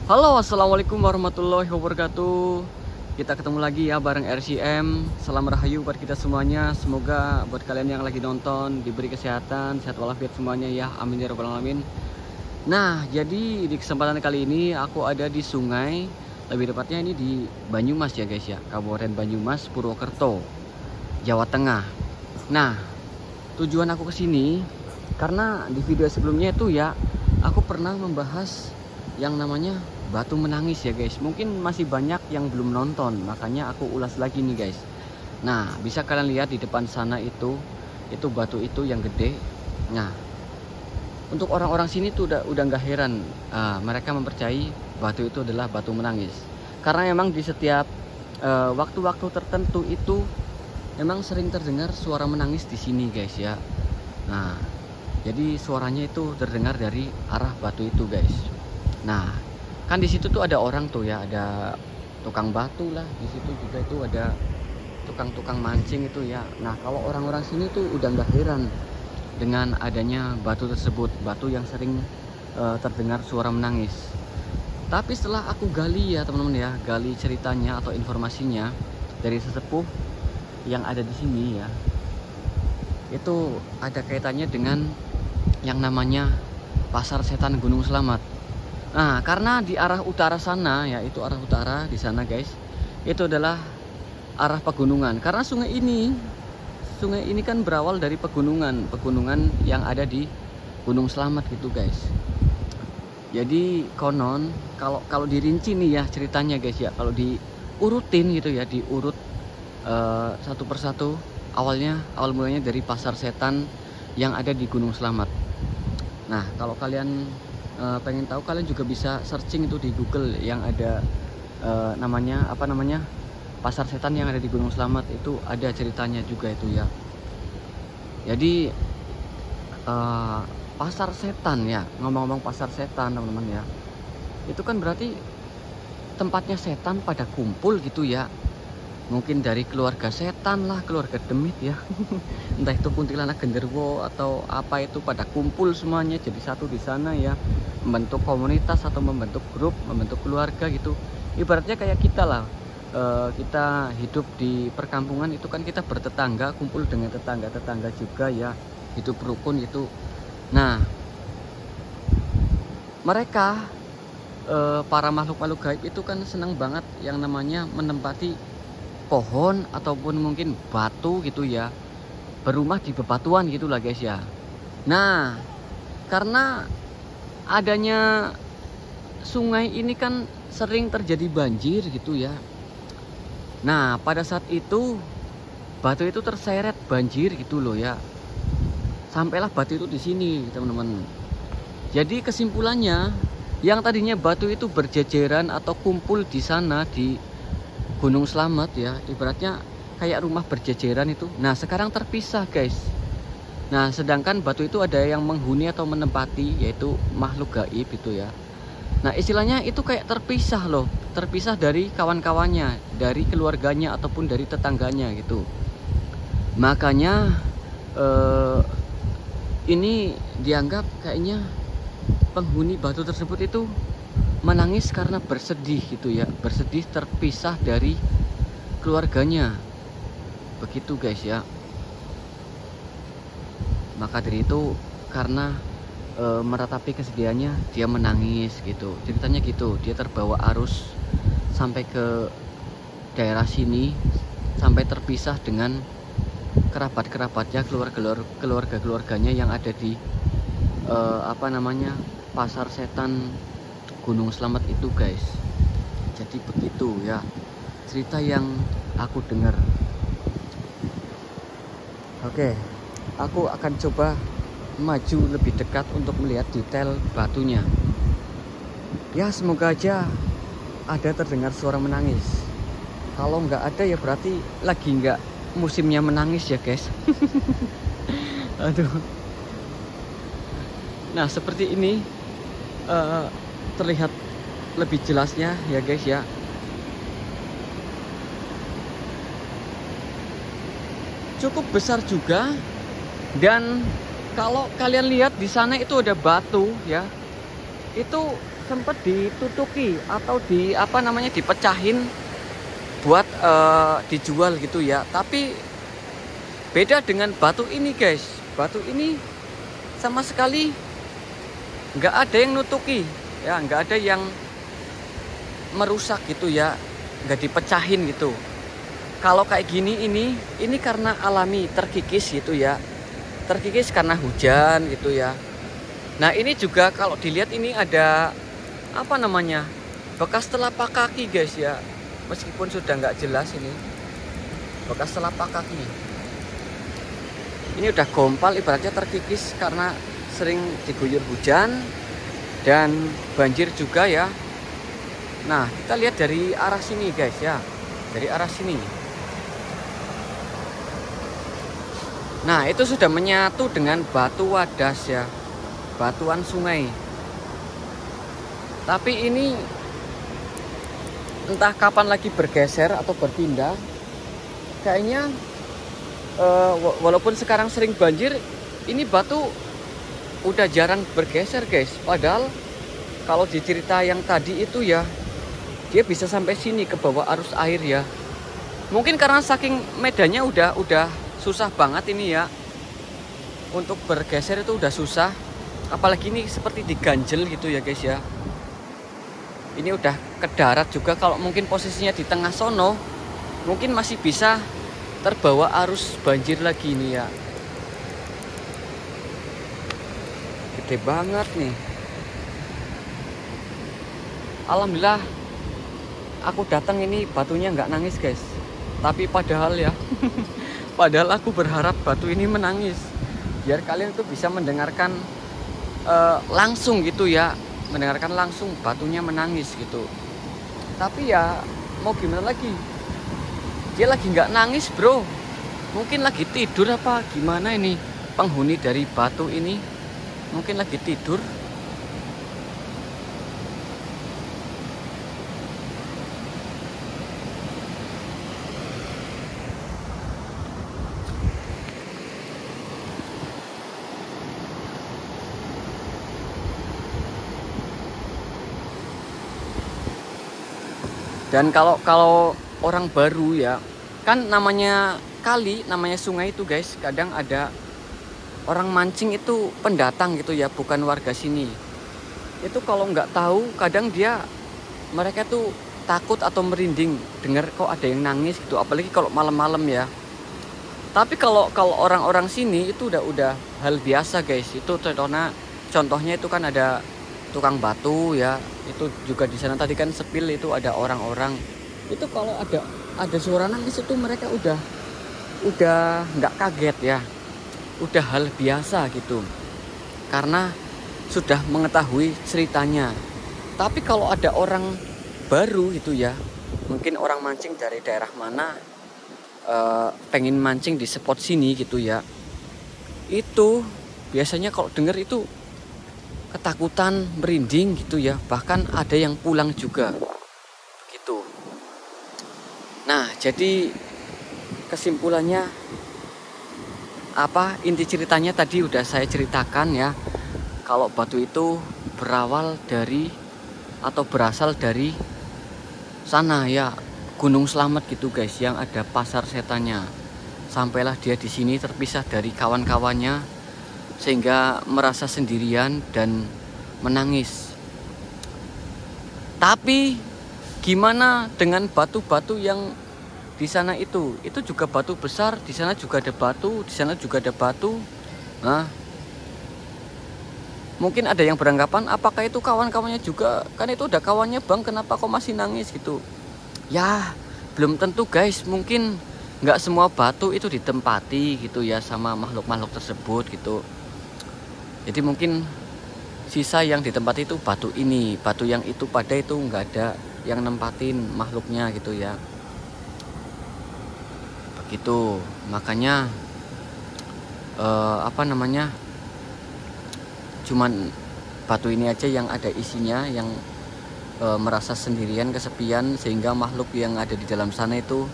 Halo, assalamualaikum warahmatullahi wabarakatuh. Kita ketemu lagi ya bareng RCM. Salam rahayu buat kita semuanya. Semoga buat kalian yang lagi nonton diberi kesehatan, sehat walafiat semuanya ya. Amin ya rabbal alamin. Nah, jadi di kesempatan kali ini aku ada di sungai, lebih tepatnya ini di Banyumas ya guys ya, Kabupaten Banyumas, Purwokerto, Jawa Tengah. Nah, tujuan aku kesini karena di video sebelumnya itu ya aku pernah membahas yang namanya batu menangis ya guys. Mungkin masih banyak yang belum nonton, makanya aku ulas lagi nih guys. Nah, bisa kalian lihat di depan sana itu batu itu yang gede. Nah, untuk orang-orang sini tuh udah nggak heran, mereka mempercayai batu itu adalah batu menangis. Karena memang di setiap waktu-waktu tertentu itu memang sering terdengar suara menangis di sini guys ya. Nah, jadi suaranya itu terdengar dari arah batu itu guys. Nah, kan di situ tuh ada orang tuh ya, ada tukang batu lah. Di situ juga itu ada tukang-tukang mancing itu ya. Nah, kalau orang-orang sini tuh udah nggak heran dengan adanya batu tersebut, batu yang sering terdengar suara menangis. Tapi setelah aku gali ya teman-teman ya, gali ceritanya atau informasinya dari sesepuh yang ada di sini ya, itu ada kaitannya dengan yang namanya Pasar Setan Gunung Slamet. Nah, karena di arah utara sana ya, itu arah utara di sana guys, itu adalah arah pegunungan. Karena sungai ini kan berawal dari pegunungan yang ada di Gunung Slamet gitu guys. Jadi konon kalau dirinci nih ya ceritanya guys ya, kalau diurutin gitu ya, diurut satu persatu, awal mulanya dari Pasar Setan yang ada di Gunung Slamet. Nah, kalau kalian pengen tahu, kalian juga bisa searching itu di Google yang ada namanya Pasar Setan yang ada di Gunung Slamet, itu ada ceritanya juga itu ya. Jadi Pasar Setan ya, ngomong-ngomong Pasar Setan teman-teman ya, itu kan berarti tempatnya setan pada kumpul gitu ya. Mungkin dari keluarga setan lah, keluarga demit ya. Entah itu kuntilanak genderuwo atau apa, itu pada kumpul semuanya jadi satu di sana ya, membentuk komunitas atau membentuk grup, membentuk keluarga gitu. Ibaratnya kayak kita lah, kita hidup di perkampungan itu kan kita bertetangga, kumpul dengan tetangga-tetangga juga ya, hidup rukun gitu. Nah, mereka para makhluk-makhluk gaib itu kan senang banget yang namanya menempati pohon ataupun mungkin batu gitu ya, berumah di bebatuan gitulah guys ya. Nah, karena adanya sungai ini kan sering terjadi banjir gitu ya. Nah, pada saat itu batu itu terseret banjir gitu loh ya. Sampailah batu itu di sini, teman-teman. Jadi kesimpulannya, yang tadinya batu itu berjejeran atau kumpul di sana di Gunung Slamet ya, ibaratnya kayak rumah berjejeran itu. Nah, sekarang terpisah guys. Nah, sedangkan batu itu ada yang menghuni atau menempati, yaitu makhluk gaib itu ya. Nah, istilahnya itu kayak terpisah loh, terpisah dari kawan-kawannya, dari keluarganya ataupun dari tetangganya gitu. Makanya ini dianggap kayaknya penghuni batu tersebut itu menangis karena bersedih gitu ya, bersedih terpisah dari keluarganya, begitu guys ya. Maka dari itu karena meratapi kesedihannya, dia menangis gitu, ceritanya gitu. Dia terbawa arus sampai ke daerah sini, sampai terpisah dengan kerabat-kerabatnya, keluarga-keluarganya yang ada di Pasar Setan Gunung Slamet itu guys. Jadi begitu ya cerita yang aku dengar. Oke, aku akan coba maju lebih dekat untuk melihat detail batunya. Ya, semoga aja ada terdengar suara menangis. Kalau nggak ada ya berarti lagi nggak musimnya menangis ya guys. Aduh. Nah, seperti ini terlihat lebih jelasnya ya guys ya. Cukup besar juga, dan kalau kalian lihat di sana itu ada batu ya. Itu sempat ditutuki atau di apa namanya dipecahin buat dijual gitu ya. Tapi beda dengan batu ini guys. Batu ini sama sekali nggak ada yang nutuki ya, nggak ada yang merusak gitu ya, nggak dipecahin gitu. Kalau kayak gini ini karena alami terkikis gitu ya, terkikis karena hujan gitu ya. Nah ini juga kalau dilihat ini ada apa namanya bekas telapak kaki guys ya, meskipun sudah nggak jelas ini bekas telapak kaki. Ini udah gompal, ibaratnya terkikis karena sering diguyur hujan dan banjir juga ya. Nah kita lihat dari arah sini guys ya, dari arah sini. Nah itu sudah menyatu dengan batu wadas ya, batuan sungai. Tapi ini entah kapan lagi bergeser atau berpindah. Kayaknya walaupun sekarang sering banjir, ini batu udah jarang bergeser guys. Padahal kalau di cerita yang tadi itu ya, dia bisa sampai sini ke bawah arus air ya. Mungkin karena saking medannya udah susah banget ini ya, untuk bergeser itu udah susah. Apalagi ini seperti diganjel gitu ya guys ya. Ini udah ke darat juga. Kalau mungkin posisinya di tengah sono, mungkin masih bisa terbawa arus banjir lagi ini ya. Gede banget nih. Alhamdulillah aku datang ini batunya nggak nangis guys. Tapi padahal ya padahal aku berharap batu ini menangis, biar kalian tuh bisa mendengarkan langsung gitu ya, mendengarkan langsung batunya menangis gitu. Tapi ya mau gimana lagi, dia lagi nggak nangis bro, mungkin lagi tidur apa gimana ini. Penghuni dari batu ini mungkin lagi tidur. Dan kalau orang baru ya, kan namanya kali, namanya sungai itu guys, kadang ada orang mancing itu pendatang gitu ya, bukan warga sini. Itu kalau nggak tahu, kadang mereka tuh takut atau merinding dengar kok ada yang nangis gitu, apalagi kalau malam-malam ya. Tapi kalau orang-orang sini itu udah hal biasa guys. Itu contohnya itu kan ada tukang batu ya, itu juga di sana tadi kan sepil itu ada orang-orang. Itu kalau ada suara nangis itu mereka udah nggak kaget ya, udah hal biasa gitu, karena sudah mengetahui ceritanya. Tapi kalau ada orang baru gitu ya, mungkin orang mancing dari daerah mana, pengen mancing di spot sini gitu ya, itu biasanya kalau denger itu ketakutan, merinding gitu ya, bahkan ada yang pulang juga gitu. Nah jadi kesimpulannya apa, inti ceritanya tadi udah saya ceritakan ya, kalau batu itu berawal dari atau berasal dari sana ya, Gunung Slamet gitu guys, yang ada pasar setannya. Sampailah dia di sini terpisah dari kawan-kawannya sehingga merasa sendirian dan menangis. Tapi gimana dengan batu-batu yang di sana itu juga batu besar, di sana juga ada batu, di sana juga ada batu. Nah, mungkin ada yang beranggapan apakah itu kawan-kawannya juga, kan itu udah kawannya bang, kenapa kok masih nangis gitu. Ya belum tentu guys, mungkin nggak semua batu itu ditempati gitu ya sama makhluk-makhluk tersebut gitu. Jadi mungkin sisa yang ditempati itu batu ini, batu yang itu pada itu nggak ada yang nempatin makhluknya gitu ya. Begitu, makanya apa namanya, cuman batu ini aja yang ada isinya, yang merasa sendirian, kesepian, sehingga makhluk yang ada di dalam sana itu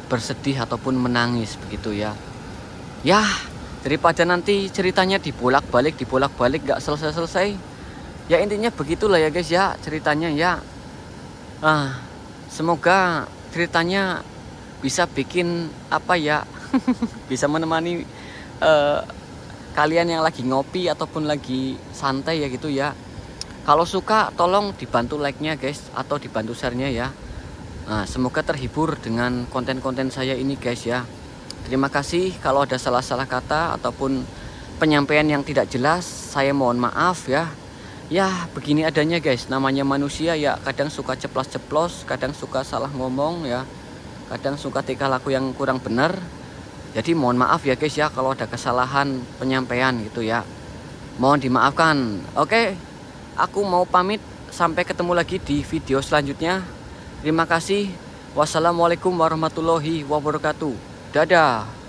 bersedih ataupun menangis begitu ya. Daripada nanti ceritanya dibolak-balik gak selesai-selesai, Ya intinya begitulah ya guys ya ceritanya ya. Semoga ceritanya bisa bikin apa ya bisa menemani kalian yang lagi ngopi ataupun lagi santai ya gitu ya. Kalau suka tolong dibantu like-nya guys atau dibantu share-nya ya. Semoga terhibur dengan konten-konten saya ini guys ya. Terima kasih kalau ada salah-salah kata ataupun penyampaian yang tidak jelas, saya mohon maaf ya. Ya begini adanya guys, namanya manusia ya, kadang suka ceplos-ceplos, kadang suka salah ngomong ya, kadang suka tingkah laku yang kurang benar. Jadi mohon maaf ya guys ya kalau ada kesalahan penyampaian gitu ya, mohon dimaafkan. Oke, aku mau pamit, sampai ketemu lagi di video selanjutnya. Terima kasih. Wassalamualaikum warahmatullahi wabarakatuh. Dadah.